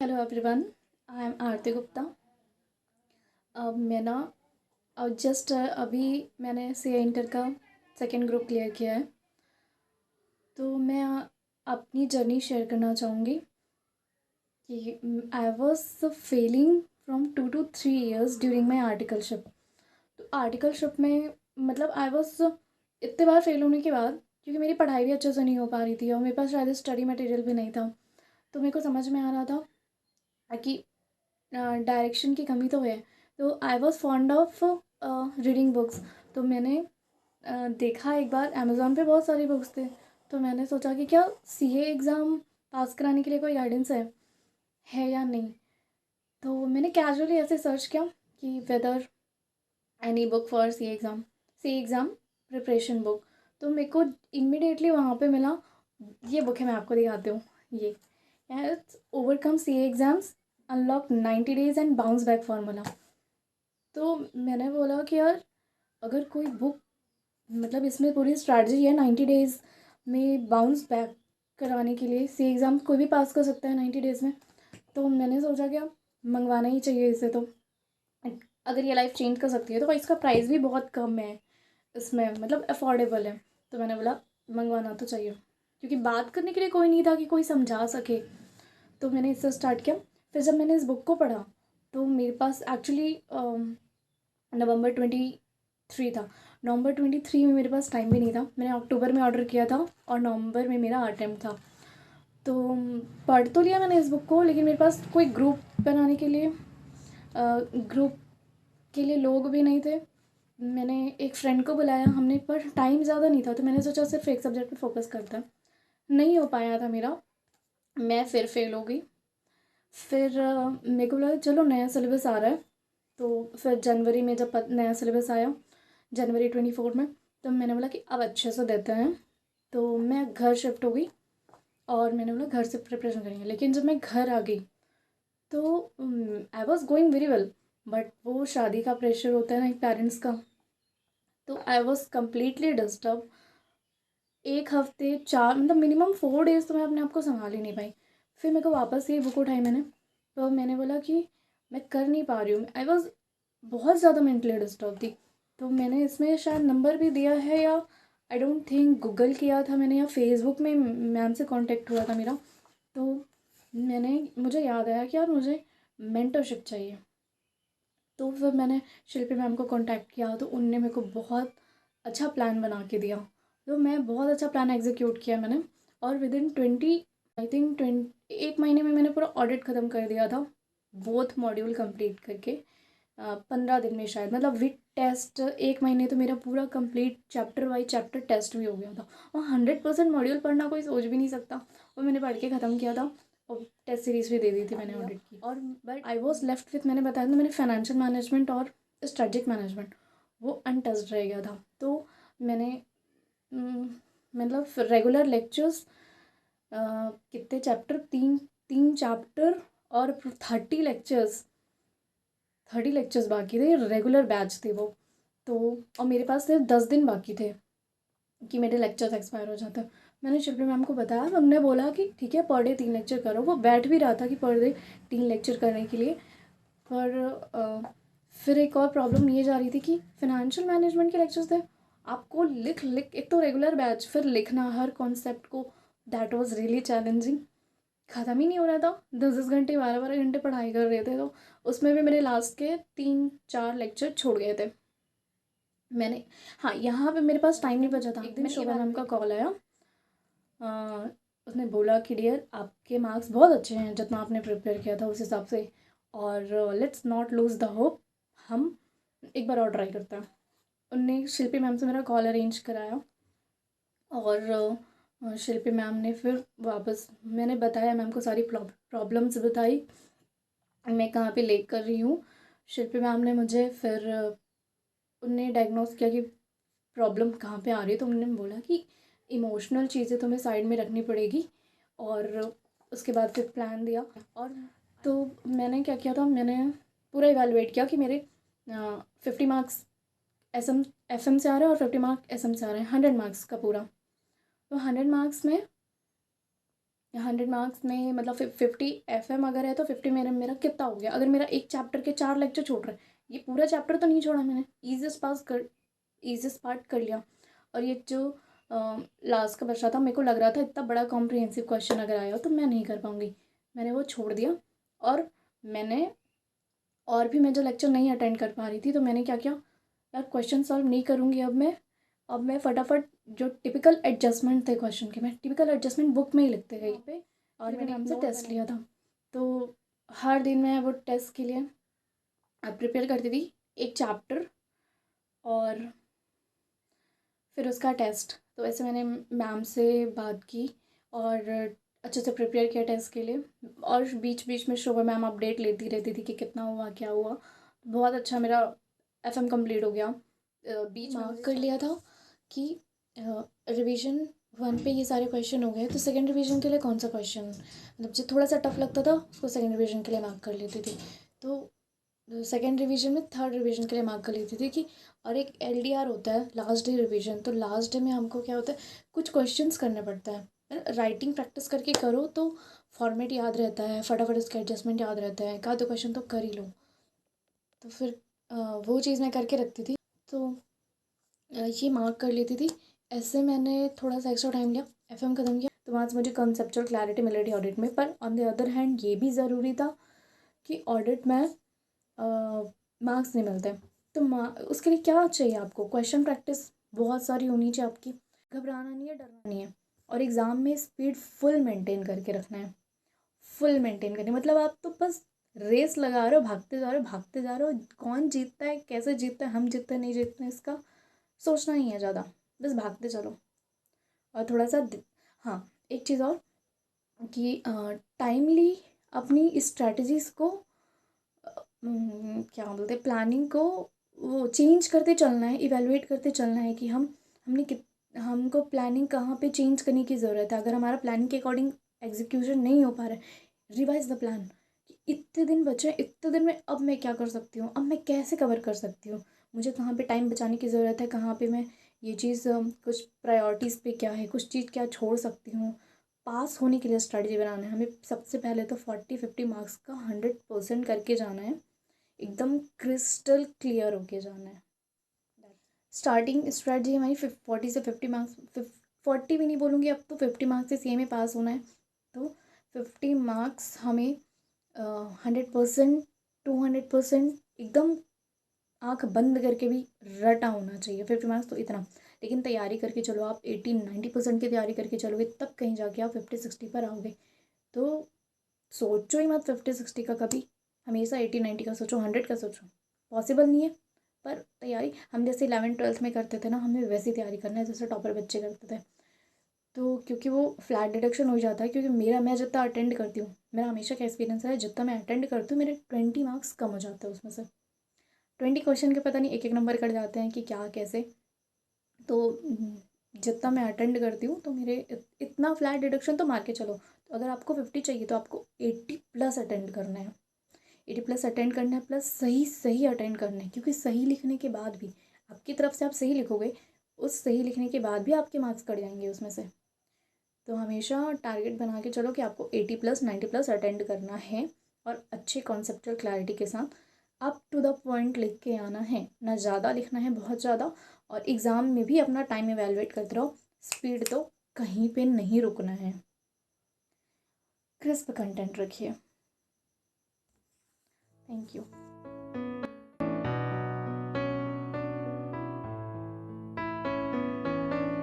Hello everyone, I am Aarti Gupta. अब मैं ना जस्ट अभी मैंने सी इंटर का सेकेंड ग्रुप क्लियर किया है। तो मैं अपनी जर्नी शेयर करना चाहूँगी कि I was failing from 2 to 3 years during my articleship. तो आर्टिकलशिप में मतलब आई वॉज इतने बार फेल होने के बाद, क्योंकि मेरी पढ़ाई भी अच्छे से नहीं हो पा रही थी और मेरे पास शायद स्टडी मटेरियल भी नहीं था, तो मेरे को समझ में आ रहा था कि डायरेक्शन की कमी तो है। तो I was fond of reading books. तो मैंने देखा एक बार अमेज़ोन पे बहुत सारी बुक्स थे। तो मैंने सोचा कि क्या सीए एग्ज़ाम पास कराने के लिए कोई गाइडेंस है या नहीं। तो मैंने कैजुअली ऐसे सर्च किया कि whether any book for C exam preparation book. तो मेरे को इमिडिएटली वहाँ पे मिला, ये बुक है, मैं आपको दिखाती हूँ। ये overcome C exams, unlock 90 days and bounce back formula. तो मैंने बोला कि यार, अगर कोई बुक मतलब इसमें पूरी स्ट्रैटेजी है 90 days में बाउंस बैक करवाने के लिए, सी एग्ज़ाम कोई भी पास कर सकता है 90 days में। तो मैंने सोचा कि अब मंगवाना ही चाहिए इसे। तो अगर ये लाइफ चेंज कर सकती है तो इसका प्राइस भी बहुत कम है, इसमें मतलब अफोर्डेबल है। तो मैंने बोला मंगवाना तो चाहिए, क्योंकि बात करने के लिए कोई नहीं था कि कोई समझा सके। तो मैंने इससे स्टार्ट किया। फिर जब मैंने इस बुक को पढ़ा तो मेरे पास एक्चुअली नवंबर 23 था। नवंबर 23 में मेरे पास टाइम भी नहीं था। मैंने अक्टूबर में ऑर्डर किया था और नवंबर में मेरा अटेम्प्ट था। तो पढ़ तो लिया मैंने इस बुक को, लेकिन मेरे पास कोई ग्रुप बनाने के लिए ग्रुप के लिए लोग भी नहीं थे। मैंने एक फ्रेंड को बुलाया हमने, पर टाइम ज़्यादा नहीं था, तो मैंने सोचा सिर्फ एक सब्जेक्ट पे फोकस करता है। नहीं हो पाया था मेरा, मैं फिर फेल हो गई। फिर मेरे को लगा चलो नया सिलेबस आ रहा है। तो फिर जनवरी में जब नया सिलेबस आया, जनवरी 24 में, तो मैंने बोला कि अब अच्छे से देते हैं। तो मैं घर शिफ्ट हो गई और मैंने बोला घर से प्रिपरेशन करेंगे। लेकिन जब मैं घर आ गई तो I was going very well, but वो शादी का प्रेशर होता है ना एक पेरेंट्स का। तो आई वॉज कम्प्लीटली डिस्टर्ब। एक हफ्ते चार मतलब मिनिमम 4 days तो मैं अपने आप को संभाल ही नहीं पाई। फिर मेरे को वापस ये बुक उठाई मैंने। तो मैंने बोला कि मैं कर नहीं पा रही हूँ, आई वॉज बहुत ज़्यादा मेंटली डिस्टर्ब थी। तो मैंने इसमें शायद नंबर भी दिया है, या आई डोंट थिंक गूगल किया था मैंने, या फेसबुक में मैम से कांटेक्ट हुआ था मेरा। तो मुझे याद आया कि यार मुझे मेंटरशिप चाहिए। तो फिर मैंने शिल्पी मैम को कांटेक्ट किया तो उनने मेरे को बहुत अच्छा प्लान बना के दिया। तो मैं बहुत अच्छा प्लान एग्जीक्यूट किया मैंने, और विद इन 1 महीने में मैंने पूरा ऑडिट ख़त्म कर दिया था, बोथ मॉड्यूल कंप्लीट करके। 15 दिन में शायद, मतलब विद टेस्ट 1 महीने तो मेरा पूरा complete chapter wise chapter test भी हो गया था। और 100% मॉड्यूल पढ़ना कोई सोच भी नहीं सकता, वो मैंने पढ़ के ख़त्म किया था। और टेस्ट सीरीज़ भी दे दी थी मैंने ऑडिट की। और but I was left with, मैंने बताया था मैंने फाइनेंशियल मैनेजमेंट और स्ट्रेटजिक मैनेजमेंट, वो अनटच्ड रह गया था। तो मैंने मतलब रेगुलर लेक्चर्स, कितने चैप्टर, तीन तीन चैप्टर और 30 लेक्चर्स बाकी थे, रेगुलर बैच थे वो। तो और मेरे पास सिर्फ 10 दिन बाकी थे कि मेरे लेक्चर्स एक्सपायर हो जाते। मैंने शिल्पी मैम को बताया, उन्होंने बोला कि ठीक है पर डे 3 लेक्चर करो। वो बैठ भी रहा था कि पर डे 3 लेक्चर करने के लिए। पर फिर एक और प्रॉब्लम ये जा रही थी कि फिनेंशियल मैनेजमेंट के लेक्चर्स थे, आपको लिख लिख, एक तो रेगुलर बैच, फिर लिखना हर कॉन्सेप्ट को, दैट वाज रियली चैलेंजिंग। ख़त्म ही नहीं हो रहा था, 10 10 घंटे 12 12 घंटे पढ़ाई कर रहे थे। तो उसमें भी मेरे लास्ट के 3 4 लेक्चर छोड़ गए थे मैंने। हाँ, यहाँ पे मेरे पास टाइम नहीं बचा था। एक दिन शोभा मैम का कॉल आया। अ, उसने बोला कि डियर आपके मार्क्स बहुत अच्छे हैं, जितना आपने प्रिपेयर किया था उस हिसाब से, और let's not lose the hope, हम एक बार और ट्राई करते हैं। उनने शिल्पी मैम से मेरा कॉल अरेंज कराया। और शिल्पी मैम ने फिर वापस, मैंने बताया मैम को, सारी प्रॉब्लम्स बताई मैं कहाँ पे लेक कर रही हूँ। शिल्पी मैम ने मुझे फिर उनने डायग्नोस किया कि प्रॉब्लम कहाँ पे आ रही है। तो उन्होंने बोला कि इमोशनल चीज़ें तुम्हें साइड में रखनी पड़ेगी। और उसके बाद फिर प्लान दिया। और तो मैंने क्या किया था, मैंने पूरा इवेलुएट किया कि मेरे 50 मार्क्स एफ एम से आ रहे हैं और 50 मार्क्स एस एम से आ रहे हैं, 100 मार्क्स का पूरा। तो 100 मार्क्स में 100 मार्क्स में मतलब 50 FM अगर है तो 50 मेरा कितना हो गया? अगर मेरा एक चैप्टर के 4 लेक्चर छूट रहे, ये पूरा चैप्टर तो नहीं छोड़ा मैंने, ईज़ीएस्ट पार्ट कर लिया। और ये जो लास्ट का बचा था, मेरे को लग रहा था इतना बड़ा कॉम्प्रिहेंसिव क्वेश्चन अगर आया हो तो मैं नहीं कर पाऊँगी, मैंने वो छोड़ दिया। और मैंने और भी मैं जो लेक्चर नहीं अटेंड कर पा रही थी तो मैंने क्या किया, यार क्वेश्चन सॉल्व नहीं करूँगी अब मैं फटाफट जो टिपिकल एडजस्टमेंट थे क्वेश्चन के, मैं टिपिकल एडजस्टमेंट बुक में ही लिखते गई पे, और मैंने मैम से टेस्ट लिया था। तो हर दिन मैं वो टेस्ट के लिए प्रिपेयर करती थी, एक चैप्टर और फिर उसका टेस्ट। तो ऐसे मैंने मैम से बात की और अच्छे से प्रिपेयर किया टेस्ट के लिए, और बीच बीच में शुभ मैम अपडेट लेती रहती थी कि कितना हुआ क्या हुआ। बहुत अच्छा मेरा FM कंप्लीट हो गया। बीच मार्क कर लिया था कि रिवीजन 1 पे ये सारे क्वेश्चन हो गए तो सेकंड रिवीजन के लिए कौन सा क्वेश्चन मतलब जो थोड़ा सा टफ लगता था उसको सेकंड रिवीजन के लिए मार्क कर लेती थी। तो सेकेंड रिवीजन में थर्ड रिवीजन के लिए मार्क कर लेती थी कि, और एक LDR होता है लास्ट डे रिवीजन, तो लास्ट डे में हमको क्या होता है, कुछ क्वेश्चंस करने पड़ता है, राइटिंग प्रैक्टिस करके करो तो फॉर्मेट याद रहता है, फटाफट उसका एडजस्टमेंट याद रहता है, एक आध दो क्वेश्चन तो कर ही लो। तो फिर वो चीज़ मैं करके रखती थी, तो ये मार्क कर लेती थी। ऐसे मैंने थोड़ा सा एक्स्ट्रा टाइम लिया, FM ख़त्म किया, तो वहाँ से मुझे कंसेप्चुअल क्लैरिटी मिल रही थी ऑडिट में। पर ऑन द अदर हैंड ये भी ज़रूरी था कि ऑडिट में मार्क्स नहीं मिलते, तो उसके लिए क्या चाहिए आपको, क्वेश्चन प्रैक्टिस बहुत सारी होनी चाहिए आपकी, घबराना नहीं है, डरना नहीं है, और एग्ज़ाम में स्पीड फुल मेंटेन करके रखना है। फुल मेंटेन करनी मतलब आप तो बस रेस लगा रहे हो, भागते जा रहे हो भागते जा रहे हो, कौन जीतता है कैसे जीतता है, हम जीतते हैं नहीं जीतते हैं इसका सोचना नहीं है ज़्यादा, बस भागते चलो। और थोड़ा सा हाँ, एक चीज़ और कि टाइमली अपनी स्ट्रैटेजीज़ को क्या बोलते हैं, प्लानिंग को वो चेंज करते चलना है, इवेलुएट करते चलना है कि हमने कित हमको प्लानिंग कहाँ पे चेंज करने की ज़रूरत है। अगर हमारा प्लानिंग के अकॉर्डिंग एग्जीक्यूशन नहीं हो पा रहा है, रिवाइज द प्लान कि इतने दिन बचे, इतने दिन में अब मैं क्या कर सकती हूँ, अब मैं कैसे कवर कर सकती हूँ, मुझे कहाँ पे टाइम बचाने की ज़रूरत है, कहाँ पे मैं ये चीज़ कुछ प्रायोरिटीज़ पे क्या है, कुछ चीज़ क्या छोड़ सकती हूँ। पास होने के लिए स्ट्रैटेजी बनाना है हमें, सबसे पहले तो 40-50 मार्क्स का 100% करके जाना है, एकदम क्रिस्टल क्लियर होके जाना है। स्टार्टिंग स्ट्रेटजी हमारी 40 से 50 मार्क्स, 40 भी नहीं बोलूँगी, अब तो 50 मार्क्स से सेम ही पास होना है। तो 50 मार्क्स हमें 100%, 200% एकदम आँख बंद करके भी रटा होना चाहिए। 50 मार्क्स तो इतना, लेकिन तैयारी करके चलो, आप 80-90% की तैयारी करके चलोगे तब कहीं जाके आप 50-60 पर आओगे। तो सोचो ही मत 50-60 का कभी, हमेशा 80-90 का सोचो, 100 का सोचो, पॉसिबल नहीं है। पर तैयारी हम जैसे 11th-12th में करते थे ना, हमें वैसी तैयारी करना है जैसे टॉपर बच्चे करते थे। तो क्योंकि वो फ्लैट डिडक्शन हो जाता है, क्योंकि मैं जितना अटेंड करती हूँ, मेरा हमेशा का एक्सपीरियंस है, जितना मैं अटेंड करती हूँ मेरे 20 मार्क्स कम हो जाते हैं उसमें से। 20 क्वेश्चन के पता नहीं एक एक नंबर कट जाते हैं कि क्या कैसे। तो जितना मैं अटेंड करती हूँ तो मेरे इतना फ्लैट डिडक्शन तो मार के चलो, तो अगर आपको 50 चाहिए तो आपको 80+ अटेंड करना है, 80+ अटेंड करना है, प्लस सही सही अटेंड करना है, क्योंकि सही लिखने के बाद भी आपकी तरफ से आप सही लिखोगे, उस सही लिखने के बाद भी आपके मार्क्स कट जाएंगे उसमें से। तो हमेशा टारगेट बना के चलो कि आपको 80+ 90+ अटेंड करना है, और अच्छे कॉन्सेप्चुअल क्लैरिटी के साथ अप टू द पॉइंट लिख के आना है, ना ज़्यादा लिखना है बहुत ज़्यादा। और एग्ज़ाम में भी अपना टाइम एवेलुएट करते रहो, स्पीड तो कहीं पे नहीं रुकना है, क्रिस्प कंटेंट रखिए। Thank you.